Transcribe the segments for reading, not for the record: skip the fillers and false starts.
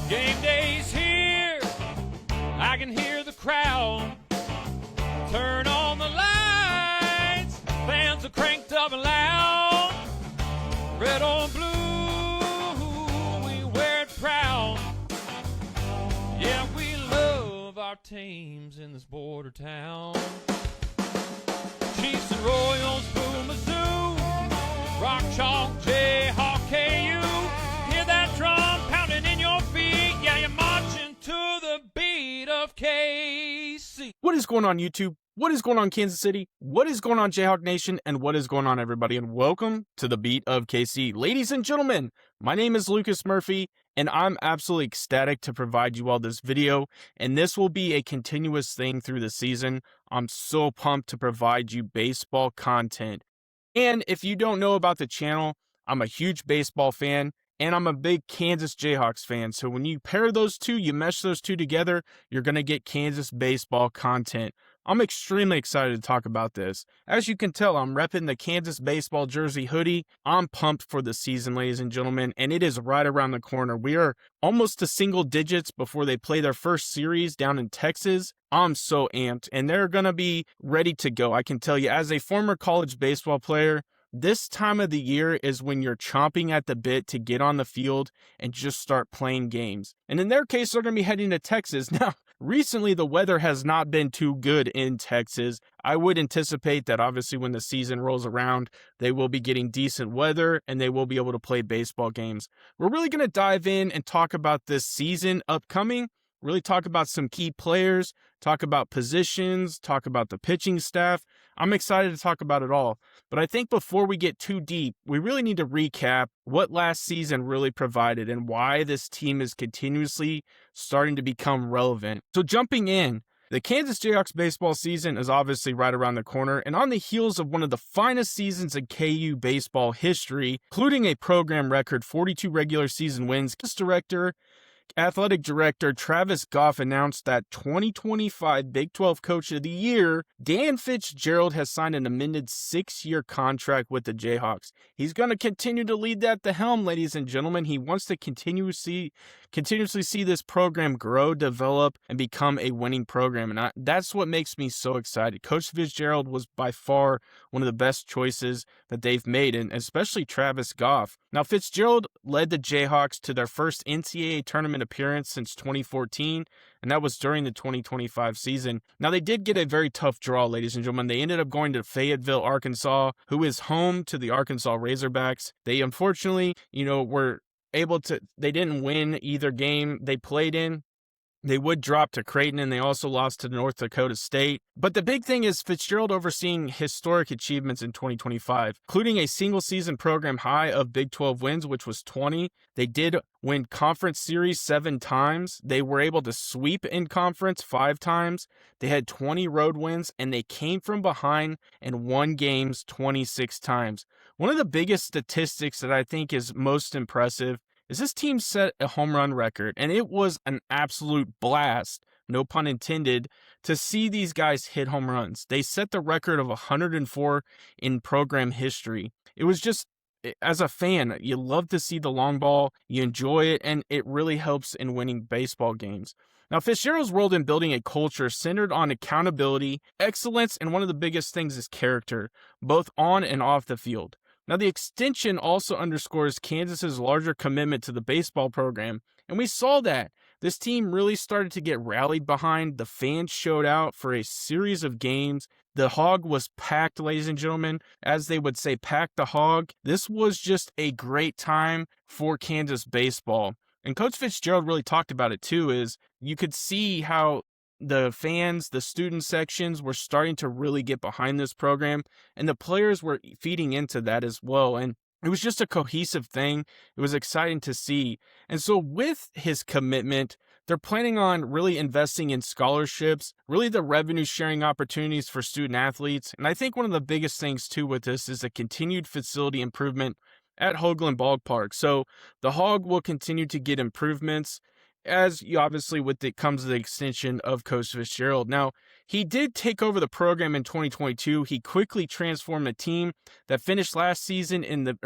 Game day's here, I can hear the crowd. Turn on the lights, fans are cranked up and loud. Red or blue, we wear it proud. Yeah, we love our teams in this border town. Chiefs and Royals, Boo Mizzou, Rock Chalk, Jayhawk, KU. Hear that drum pounding in your feet. Yeah, you're marching to the beat of KC. What is going on, YouTube? What is going on, Kansas City? What is going on, Jayhawk Nation? And what is going on, everybody? And welcome to the Beat of KC. Ladies and gentlemen, my name is Lucas Murphy, and I'm absolutely ecstatic to provide you all this video. And this will be a continuous thing through the season. I'm so pumped to provide you baseball content. And if you don't know about the channel, I'm a huge baseball fan, and I'm a big Kansas Jayhawks fan. So when you pair those two, you mesh those two together, you're going to get Kansas baseball content. I'm extremely excited to talk about this. As you can tell, I'm repping the Kansas baseball jersey hoodie. I'm pumped for the season, ladies and gentlemen, and it is right around the corner. We are almost to single digits before they play their first series down in Texas. I'm so amped, and they're going to be ready to go. I can tell you, as a former college baseball player, this time of the year is when you're chomping at the bit to get on the field and just start playing games. And in their case, they're going to be heading to Texas. Now, recently, the weather has not been too good in Texas. I would anticipate that obviously when the season rolls around, they will be getting decent weather and they will be able to play baseball games. We're really going to dive in and talk about this season upcoming, really talk about some key players, talk about positions, talk about the pitching staff. I'm excited to talk about it all. But I think before we get too deep, we really need to recap what last season really provided and why this team is continuously starting to become relevant. So jumping in, the Kansas Jayhawks baseball season is obviously right around the corner, and on the heels of one of the finest seasons in KU baseball history, including a program record 42 regular season wins, Athletic Director Travis Goff announced that 2025 Big 12 Coach of the Year, Dan Fitzgerald, has signed an amended 6-year contract with the Jayhawks. He's going to continue to lead at the helm, ladies and gentlemen. He wants to continuously see this program grow, develop, and become a winning program. And that's what makes me so excited. Coach Fitzgerald was by far one of the best choices that they've made, and especially Travis Goff. Now, Fitzgerald led the Jayhawks to their first NCAA tournament appearance since 2014, and that was during the 2025 season. Now, they did get a very tough draw, ladies and gentlemen. They ended up going to Fayetteville, Arkansas, who is home to the Arkansas Razorbacks. They unfortunately, they didn't win either game they played in. They would drop to Creighton, and they also lost to North Dakota State. But the big thing is Fitzgerald overseeing historic achievements in 2025, including a single-season program high of Big 12 wins, which was 20. They did win conference series 7 times. They were able to sweep in conference 5 times. They had 20 road wins, and they came from behind and won games 26 times. One of the biggest statistics that I think is most impressive is this team set a home run record, and it was an absolute blast, no pun intended, to see these guys hit home runs. They set the record of 104 in program history. It was just, as a fan, you love to see the long ball, you enjoy it, and it really helps in winning baseball games. Now, Fitzgerald's role in building a culture centered on accountability, excellence, and one of the biggest things is character, both on and off the field. Now, the extension also underscores Kansas's larger commitment to the baseball program, and we saw that. This team really started to get rallied behind. The fans showed out for a series of games. The Hog was packed, ladies and gentlemen. As they would say, pack the Hog. This was just a great time for Kansas baseball. And Coach Fitzgerald really talked about it too, is you could see how the fans, the student sections were starting to really get behind this program, and the players were feeding into that as well. And it was just a cohesive thing. It was exciting to see. And so with his commitment, they're planning on really investing in scholarships, really the revenue sharing opportunities for student athletes. And I think one of the biggest things too with this is the continued facility improvement at Hoagland Ballpark. So the Hog will continue to get improvements, as you obviously comes the extension of Coach Fitzgerald. Now, he did take over the program in 2022. He quickly transformed a team that finished last in the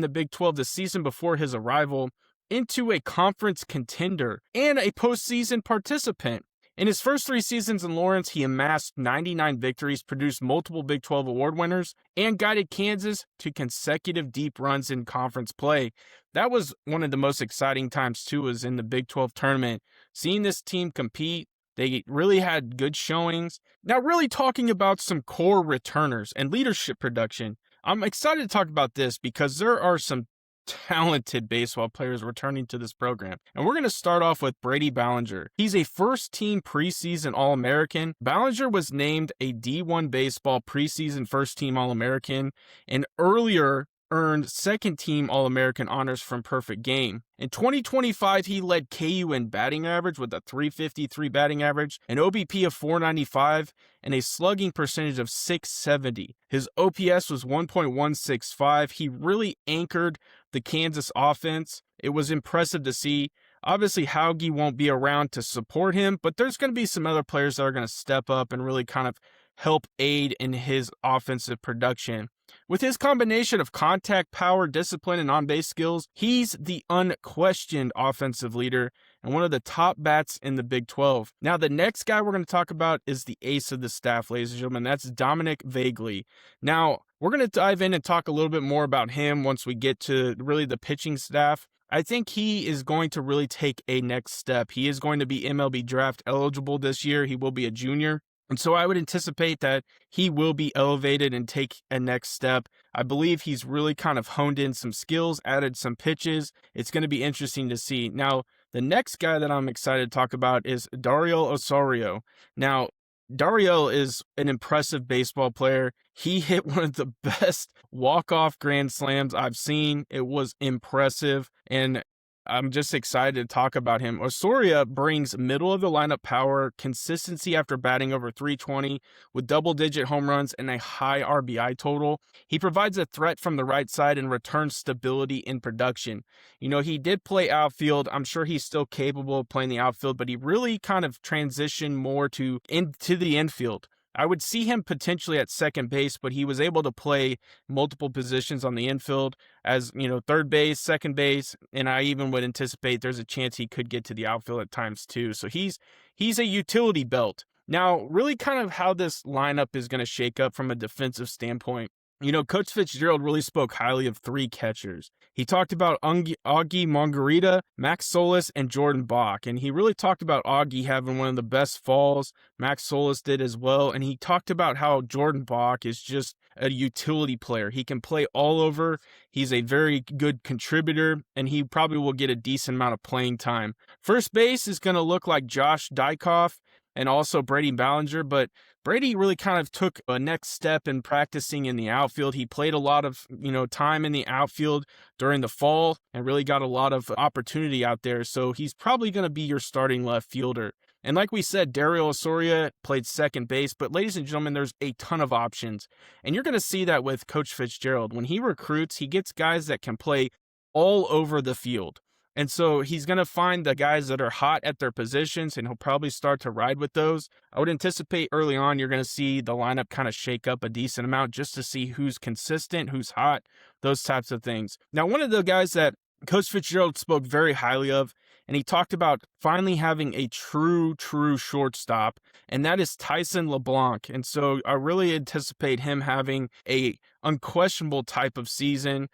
Big 12 the season before his arrival into a conference contender and a postseason participant. In his first 3 seasons in Lawrence, he amassed 99 victories, produced multiple Big 12 award winners, and guided Kansas to consecutive deep runs in conference play. That was one of the most exciting times, too, was in the Big 12 tournament. Seeing this team compete, they really had good showings. Now, really talking about some core returners and leadership production, I'm excited to talk about this because there are some talented baseball players returning to this program. And we're going to start off with Brady Ballinger. He's a first-team preseason All-American. Ballinger was named a D1 baseball preseason first-team All-American and earlier earned second-team All-American honors from Perfect Game. In 2025, he led KU in batting average with a .353 batting average, an OBP of .495, and a slugging percentage of .670. His OPS was 1.165. He really anchored the Kansas offense. It was impressive to see. Obviously, Hauge won't be around to support him, but there's going to be some other players that are going to step up and really kind of help aid in his offensive production. With his combination of contact, power, discipline, and on-base skills, he's the unquestioned offensive leader and one of the top bats in the Big 12. Now, the next guy we're going to talk about is the ace of the staff, ladies and gentlemen. That's Dominic Vagley. Now, we're going to dive in and talk a little bit more about him once we get to really the pitching staff. I think he is going to really take a next step. He is going to be MLB draft eligible this year. He will be a junior. And so I would anticipate that he will be elevated and take a next step. I believe he's really kind of honed in some skills, added some pitches. It's going to be interesting to see. Now, the next guy that I'm excited to talk about is Dario Osorio. Now, Dario is an impressive baseball player. He hit one of the best walk-off grand slams I've seen. It was impressive, and I'm just excited to talk about him. Osorio brings middle of the lineup power, consistency after batting over .320 with double-digit home runs and a high RBI total. He provides a threat from the right side and returns stability in production. You know, he did play outfield. I'm sure he's still capable of playing the outfield, but he really kind of transitioned more into the infield. I would see him potentially at second base, but he was able to play multiple positions on the infield as, you know, third base, second base, and I even would anticipate there's a chance he could get to the outfield at times too. So he's a utility belt. Now, really kind of how this lineup is going to shake up from a defensive standpoint. You know, Coach Fitzgerald really spoke highly of 3 catchers. He talked about Augie Margarita, Max Solis, and Jordan Bach. And he really talked about Augie having one of the best falls. Max Solis did as well. And he talked about how Jordan Bach is just a utility player. He can play all over. He's a very good contributor, and he probably will get a decent amount of playing time. First base is going to look like Josh Dykoff and also Brady Ballinger, but Brady really kind of took a next step in practicing in the outfield. He played a lot of, time in the outfield during the fall and really got a lot of opportunity out there. So he's probably going to be your starting left fielder. And like we said, Dario Osorio played second base, but ladies and gentlemen, there's a ton of options. And you're going to see that with Coach Fitzgerald. When he recruits, he gets guys that can play all over the field. And so he's going to find the guys that are hot at their positions, and he'll probably start to ride with those. I would anticipate early on you're going to see the lineup kind of shake up a decent amount just to see who's consistent, who's hot, those types of things. Now, one of the guys that Coach Fitzgerald spoke very highly of, and he talked about finally having a true shortstop, and that is Tyson LeBlanc. And so I really anticipate him having a unquestionable type of season,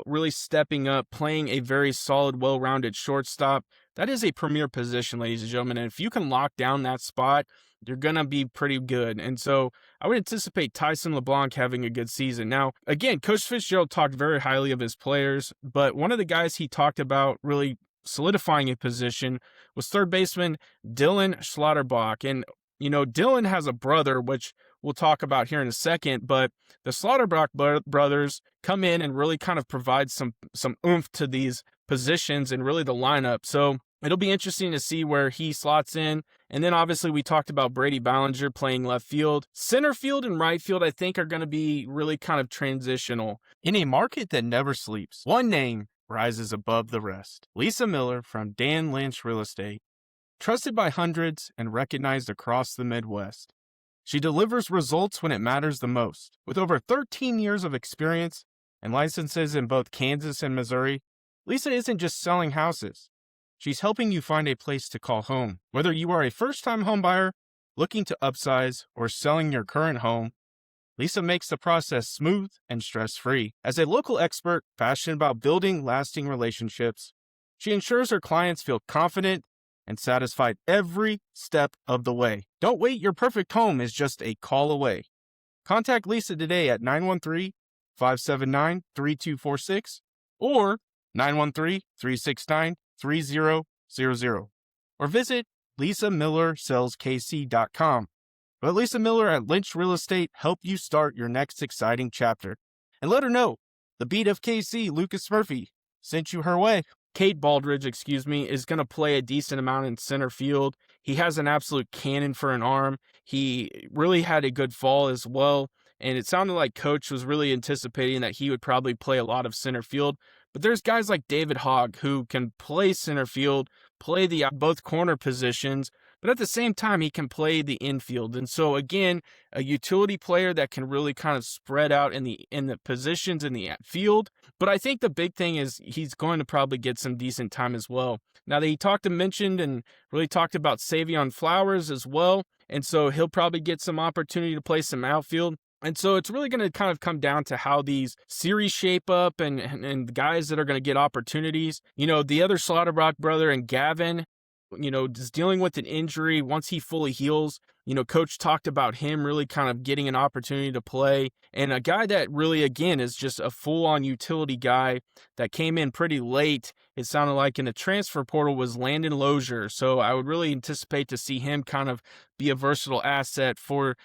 really stepping up, playing a very solid, well-rounded shortstop. That is a premier position, ladies and gentlemen. And if you can lock down that spot, you're going to be pretty good. And so I would anticipate Tyson LeBlanc having a good season. Now, again, Coach Fitzgerald talked very highly of his players, but one of the guys he talked about really solidifying a position was third baseman Dylan Schlotterbach. And, Dylan has a brother, which we'll talk about here in a second, but the Schlotterbach brothers come in and really kind of provide some oomph to these positions and really the lineup. So it'll be interesting to see where he slots in. And then obviously we talked about Brady Ballinger playing left field. Center field and right field, I think, are going to be really kind of transitional. In a market that never sleeps, one name rises above the rest. Lisa Miller from Dan Lynch Real Estate. Trusted by hundreds and recognized across the Midwest. She delivers results when it matters the most. With over 13 years of experience and licenses in both Kansas and Missouri, Lisa isn't just selling houses. She's helping you find a place to call home. Whether you are a first-time home buyer, looking to upsize, or selling your current home, Lisa makes the process smooth and stress-free. As a local expert passionate about building lasting relationships, she ensures her clients feel confident and satisfied every step of the way. Don't wait, your perfect home is just a call away. Contact Lisa today at 913-579-3246 or 913-369-3000 or visit lisamillersellskc.com. Let Lisa Miller at Lynch Real Estate help you start your next exciting chapter. And let her know the beat of KC, Lucas Murphy, sent you her way. Cade Baldridge, is going to play a decent amount in center field. He has an absolute cannon for an arm. He really had a good fall as well. And it sounded like Coach was really anticipating that he would probably play a lot of center field. But there's guys like David Hogg who can play center field, play the both corner positions, but at the same time, he can play the infield. And so again, a utility player that can really kind of spread out in the positions in the field. But I think the big thing is he's going to probably get some decent time as well. Now, he mentioned and really talked about Savion Flowers as well. And so he'll probably get some opportunity to play some outfield. And so it's really going to kind of come down to how these series shape up and the guys that are going to get opportunities. The other Slaughterrock brother and Gavin, just dealing with an injury. Once he fully heals, Coach talked about him really kind of getting an opportunity to play. And a guy that really, again, is just a full-on utility guy that came in pretty late, it sounded like in the transfer portal, was Landon Lozier. So I would really anticipate to see him kind of be a versatile asset for,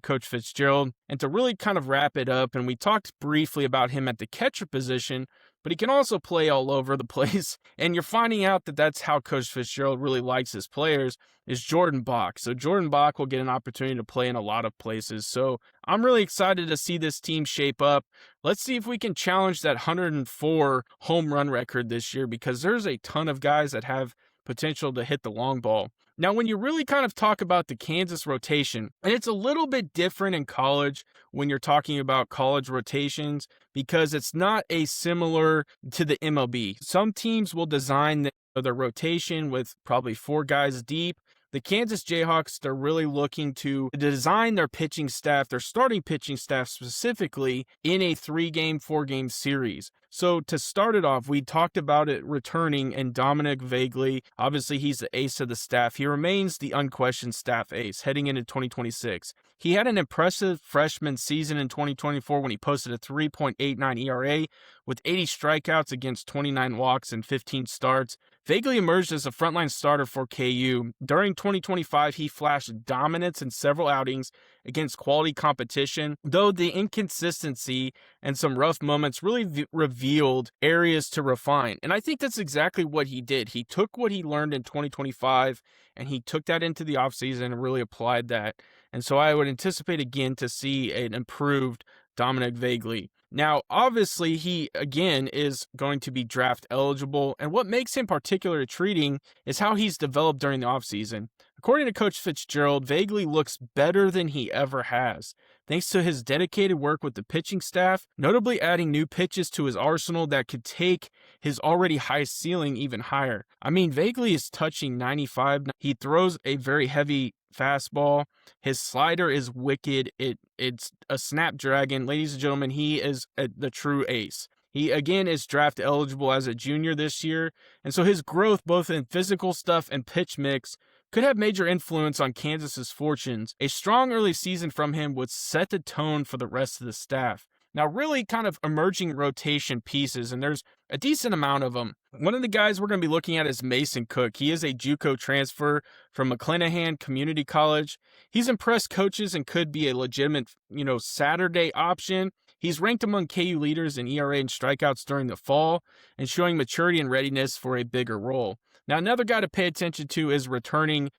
Coach Fitzgerald. And to really kind of wrap it up, and we talked briefly about him at the catcher position, but he can also play all over the place. And you're finding out that that's how Coach Fitzgerald really likes his players, is Jordan Bach. So Jordan Bach will get an opportunity to play in a lot of places. So I'm really excited to see this team shape up. Let's see if we can challenge that 104 home run record this year, because there's a ton of guys that have potential to hit the long ball. Now, when you really kind of talk about the Kansas rotation, and it's a little bit different in college when you're talking about college rotations, because it's not a similar to the MLB. Some teams will design their rotation with probably 4 guys deep. The Kansas Jayhawks, they're really looking to design their pitching staff, their starting pitching staff specifically, in a 3-game, 4-game series. So to start it off, we talked about it returning and Dominic Vagley. Obviously, he's the ace of the staff. He remains the unquestioned staff ace heading into 2026. He had an impressive freshman season in 2024 when he posted a 3.89 ERA with 80 strikeouts against 29 walks and 15 starts. Vagley emerged as a frontline starter for KU. During 2025, he flashed dominance in several outings against quality competition, though the inconsistency and some rough moments really revealed areas to refine. And I think that's exactly what he did. He took what he learned in 2025 and he took that into the offseason and really applied that. And so I would anticipate again to see an improved Dominic Vagley. Now, obviously, he, again, is going to be draft eligible, and what makes him particularly intriguing is how he's developed during the offseason. According to Coach Fitzgerald, Vagley looks better than he ever has, thanks to his dedicated work with the pitching staff, notably adding new pitches to his arsenal that could take his already high ceiling even higher. I mean, Vagley is touching 95. He throws a very heavy fastball. His slider is wicked. It's a snapdragon. Ladies and gentlemen, he is the true ace. He, again, is draft eligible as a junior this year, and so his growth, both in physical stuff and pitch mix, could have major influence on Kansas's fortunes. A strong early season from him would set the tone for the rest of the staff. Now, really kind of emerging rotation pieces, and there's a decent amount of them. One of the guys we're going to be looking at is Mason Cook. He is a JUCO transfer from McClanahan Community College. He's impressed coaches and could be a legitimate, Saturday option. He's ranked among KU leaders in ERA and strikeouts during the fall and showing maturity and readiness for a bigger role. Now, another guy to pay attention to is returning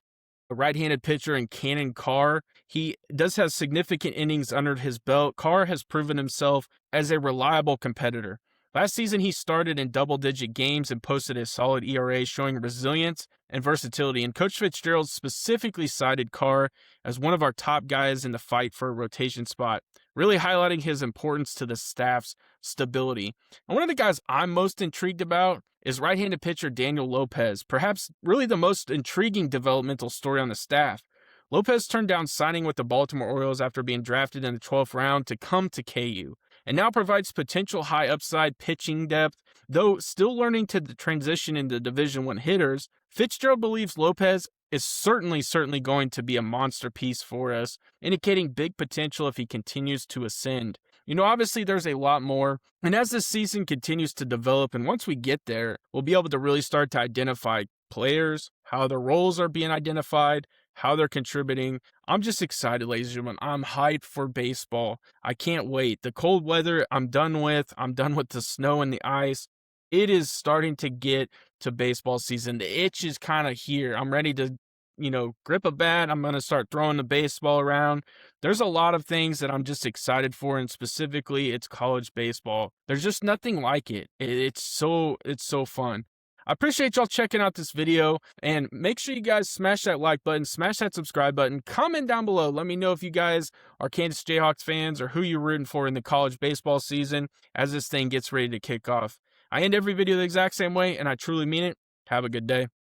a right-handed pitcher in Cannon Carr. He does have significant innings under his belt. Carr has proven himself as a reliable competitor. Last season, he started in double-digit games and posted a solid ERA, showing resilience and versatility. And Coach Fitzgerald specifically cited Carr as one of our top guys in the fight for a rotation spot. really highlighting his importance to the staff's stability. And one of the guys I'm most intrigued about is right-handed pitcher Daniel Lopez, perhaps really the most intriguing developmental story on the staff. Lopez turned down signing with the Baltimore Orioles after being drafted in the 12th round to come to KU, and now provides potential high upside pitching depth. Though still learning to transition into Division I hitters, Fitzgerald believes Lopez is certainly going to be a monster piece for us, indicating big potential if he continues to ascend. Obviously there's a lot more, and as this season continues to develop, and once we get there, we'll be able to really start to identify players, how their roles are being identified, how they're contributing. I'm just excited, ladies and gentlemen. I'm hyped for baseball. I can't wait. The cold weather, I'm done with. I'm done with the snow and the ice. It is starting to get to baseball season. The itch is kind of here. I'm ready to, grip a bat. I'm going to start throwing the baseball around. There's a lot of things that I'm just excited for, and specifically, it's college baseball. There's just nothing like it. It's so fun. I appreciate y'all checking out this video, and make sure you guys smash that like button, smash that subscribe button, comment down below. Let me know if you guys are Kansas Jayhawks fans or who you're rooting for in the college baseball season as this thing gets ready to kick off. I end every video the exact same way, and I truly mean it. Have a good day.